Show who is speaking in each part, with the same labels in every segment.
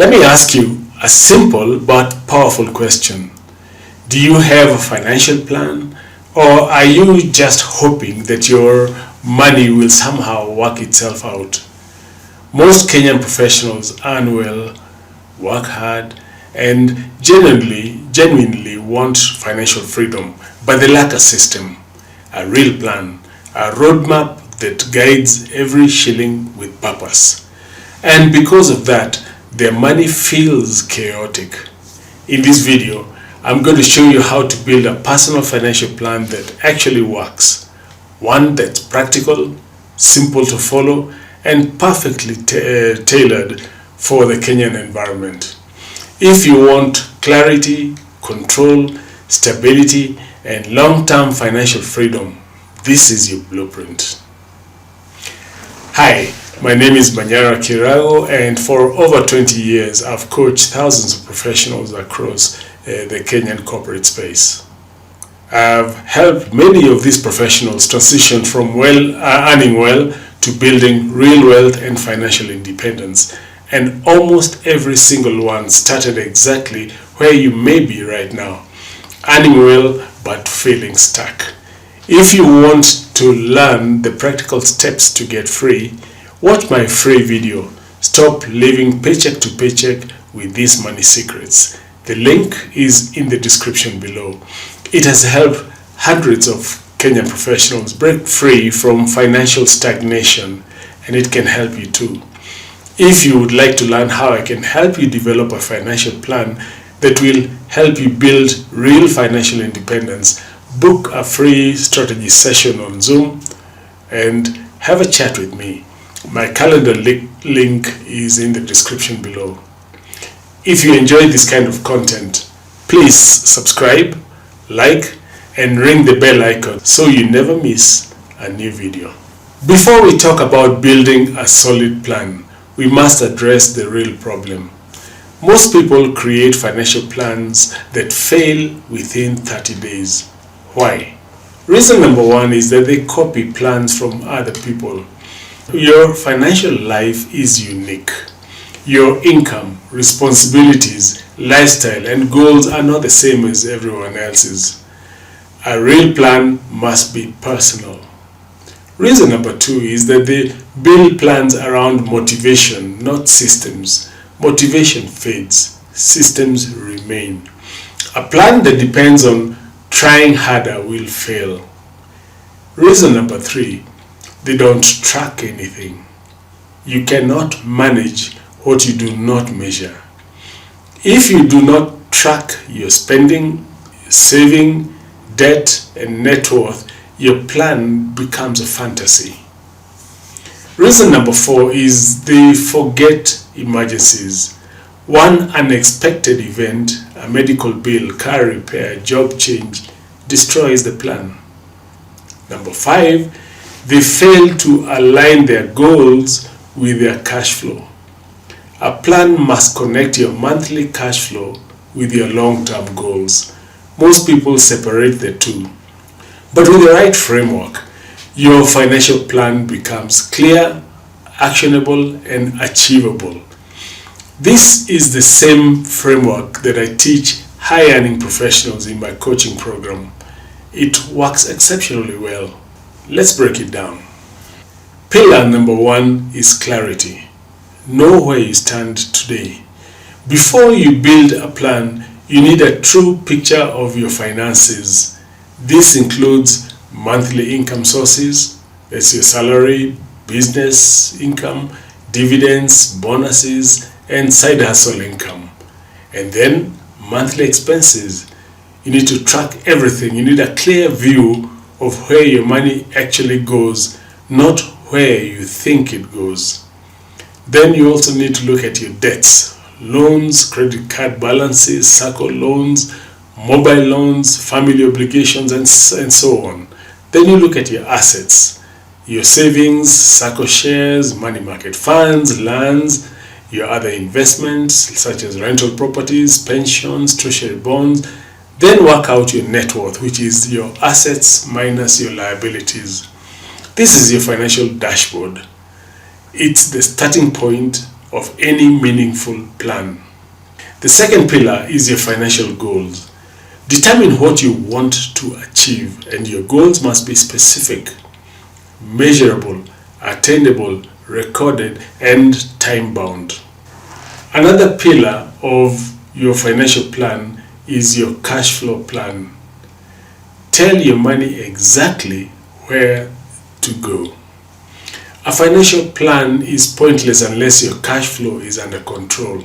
Speaker 1: Let me ask you a simple but powerful question. Do you have a financial plan, or are you just hoping that your money will somehow work itself out? Most Kenyan professionals earn well, work hard, and genuinely want financial freedom, but they lack a system, a real plan, a roadmap that guides every shilling with purpose. And because of that, their money feels chaotic. In this video, I'm going to show you how to build a personal financial plan that actually works. One that's practical, simple to follow, and perfectly tailored for the Kenyan environment. If you want clarity, control, stability, and long-term financial freedom, this is your blueprint. Hi, my name is Manyara Kirago, and for over 20 years I've coached thousands of professionals across the Kenyan corporate space. I've helped many of these professionals transition from earning well to building real wealth and financial independence, and almost every single one started exactly where you may be right now, earning well but feeling stuck. If you want to learn the practical steps to get free, watch my free video, Stop Living Paycheck to Paycheck with These Money Secrets. The link is in the description below. It has helped hundreds of Kenyan professionals break free from financial stagnation, and it can help you too. If you would like to learn how I can help you develop a financial plan that will help you build real financial independence, book a free strategy session on Zoom and have a chat with me. My calendar link is in the description below. If you enjoy this kind of content, please subscribe, like, and ring the bell icon so you never miss a new video. Before we talk about building a solid plan, we must address the real problem. Most people create financial plans that fail within 30 days. Why? Reason number one is that they copy plans from other people. Your financial life is unique. Your income, responsibilities, lifestyle, and goals are not the same as everyone else's. A real plan must be personal. Reason number two is that they build plans around motivation, not systems. Motivation fades, systems remain. A plan that depends on trying harder will fail. Reason number three, they don't track anything. You cannot manage what you do not measure. If you do not track your spending, saving, debt, and net worth, your plan becomes a fantasy. Reason number four is they forget emergencies. One unexpected event, a medical bill, car repair, job change, destroys the plan. Number five, they fail to align their goals with their cash flow. A plan must connect your monthly cash flow with your long-term goals. Most people separate the two. But with the right framework, your financial plan becomes clear, actionable, and achievable. This is the same framework that I teach high-earning professionals in my coaching program. It works exceptionally well. Let's break it down. Pillar number one is clarity. Know where you stand today. Before you build a plan, you need a true picture of your finances. This includes monthly income sources, that's your salary, business income, dividends, bonuses, and side hustle income. And then monthly expenses. You need to track everything. You need a clear view of where your money actually goes, not where you think it goes. Then you also need to look at your debts, loans, credit card balances, circle loans, mobile loans, family obligations, and so on. Then you look at your assets, your savings, circle shares, money market funds, lands, your other investments such as rental properties, pensions, treasury bonds. Then work out your net worth, which is your assets minus your liabilities. This is your financial dashboard. It's the starting point of any meaningful plan. The second pillar is your financial goals. Determine what you want to achieve, and your goals must be specific, measurable, attainable, recorded, and time-bound. Another pillar of your financial plan is your cash flow plan. Tell your money exactly where to go. A financial plan is pointless unless your cash flow is under control.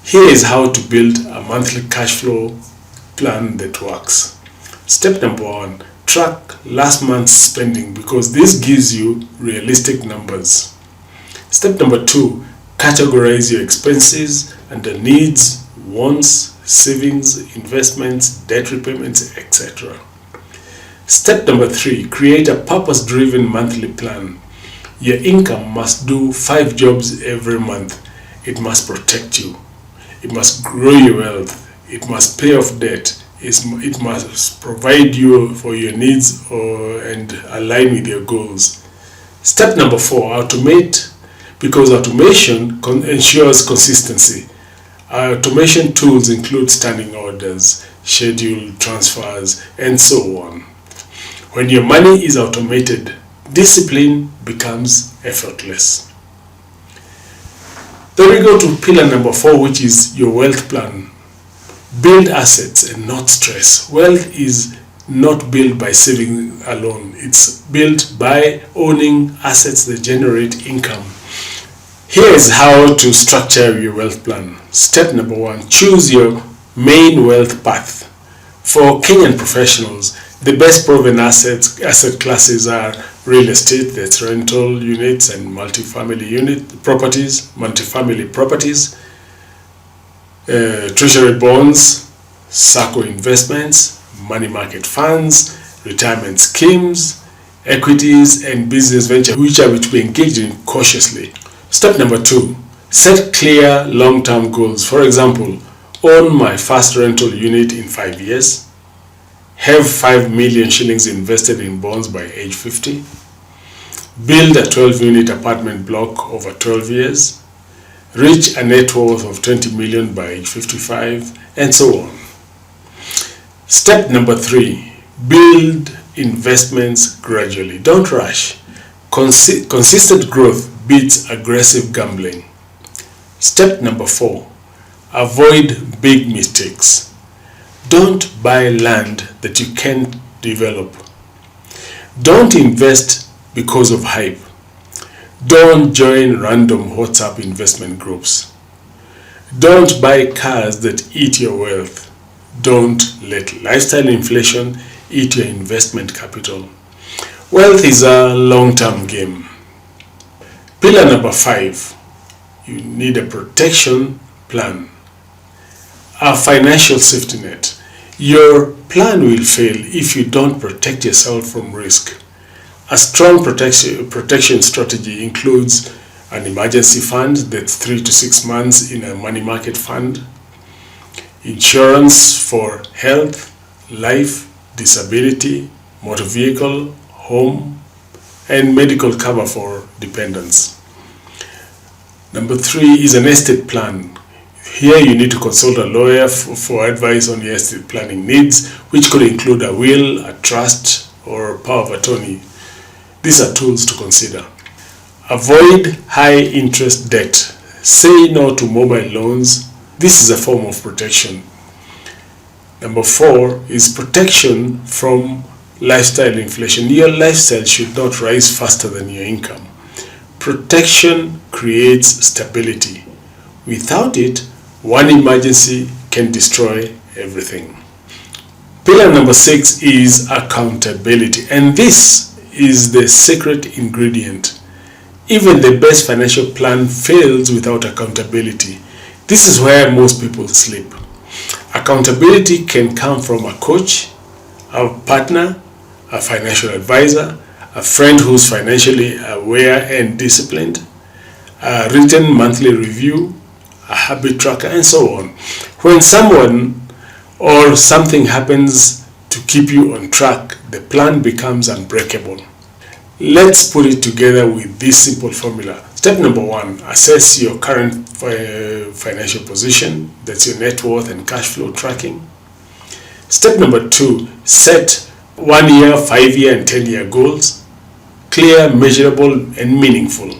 Speaker 1: Here is how to build a monthly cash flow plan that works. Step number 1, track last month's spending, because this gives you realistic numbers. Step number 2, categorize your expenses under needs, wants, savings, investments, debt repayments, etc. Step number 3, create a purpose-driven monthly plan. Your income must do 5 jobs every month. It must protect you. It must grow your wealth. It must pay off debt. It must provide you for your needs and align with your goals. Step number 4, automate, because automation ensures consistency. Automation tools include standing orders, scheduled transfers, and so on. When your money is automated, discipline becomes effortless. Then we go to pillar number 4, which is your wealth plan. Build assets and not stress. Wealth is not built by saving alone. It's built by owning assets that generate income. Here is how to structure your wealth plan. Step number 1, choose your main wealth path. For Kenyan professionals, the best proven asset classes are real estate, that's rental units and multifamily properties, treasury bonds, SACCO investments, money market funds, retirement schemes, equities, and business venture, which are to be engaged in cautiously. Step number 2, set clear long-term goals. For example, own my first rental unit in 5 years, have 5 million shillings invested in bonds by age 50, build a 12-unit apartment block over 12 years, reach a net worth of 20 million by age 55, and so on. Step number 3, build investments gradually. Don't rush. Consistent growth beats aggressive gambling. Step number 4, avoid big mistakes. Don't buy land that you can't develop. Don't invest because of hype. Don't join random WhatsApp investment groups. Don't buy cars that eat your wealth. Don't let lifestyle inflation eat your investment capital. Wealth is a long-term game. Pillar number 5, you need a protection plan. A financial safety net. Your plan will fail if you don't protect yourself from risk. A strong protection strategy includes an emergency fund that's 3 to 6 months in a money market fund, insurance for health, life, disability, motor vehicle, home, and medical cover for dependents. Number 3 is an estate plan. Here you need to consult a lawyer for advice on your estate planning needs, which could include a will, a trust, or power of attorney. These are tools to consider. Avoid high interest debt. Say no to mobile loans. This is a form of protection. Number 4 is protection from lifestyle inflation. Your lifestyle should not rise faster than your income. Protection creates stability. Without it, one emergency can destroy everything. Pillar number 6 is accountability, and this is the secret ingredient. Even the best financial plan fails without accountability. This is where most people sleep. Accountability can come from a coach, a partner, a financial advisor, a friend who's financially aware and disciplined, a written monthly review, a habit tracker, and so on. When someone or something happens to keep you on track, the plan becomes unbreakable. Let's put it together with this simple formula. Step number 1, assess your current financial position. That's your net worth and cash flow tracking. Step number 2, set 1-year, 5-year, and 10-year goals. Clear, measurable, and meaningful.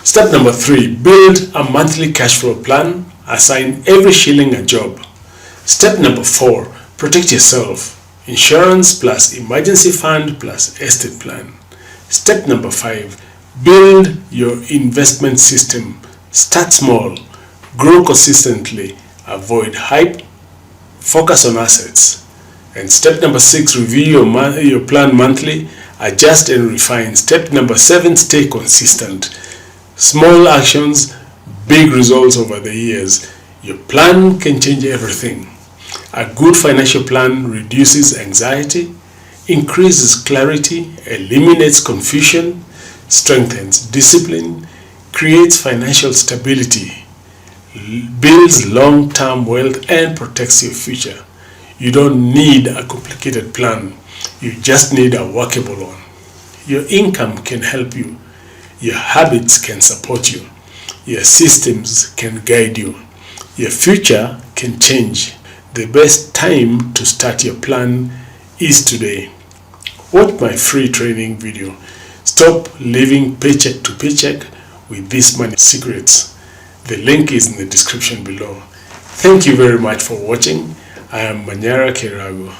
Speaker 1: Step number 3, build a monthly cash flow plan. Assign every shilling a job. Step number 4, protect yourself. Insurance plus emergency fund plus estate plan. Step number 5, build your investment system. Start small, grow consistently, avoid hype, focus on assets. And step number 6, review your plan monthly, adjust and refine. Step number 7, stay consistent. Small actions, big results over the years. Your plan can change everything. A good financial plan reduces anxiety, increases clarity, eliminates confusion, strengthens discipline, creates financial stability, builds long-term wealth, and protects your future. You don't need a complicated plan. You just need a workable one. Your income can help you. Your habits can support you. Your systems can guide you. Your future can change. The best time to start your plan is today. Watch my free training video. Stop living paycheck to paycheck with these money secrets. The link is in the description below. Thank you very much for watching. I am Manyara Kirago.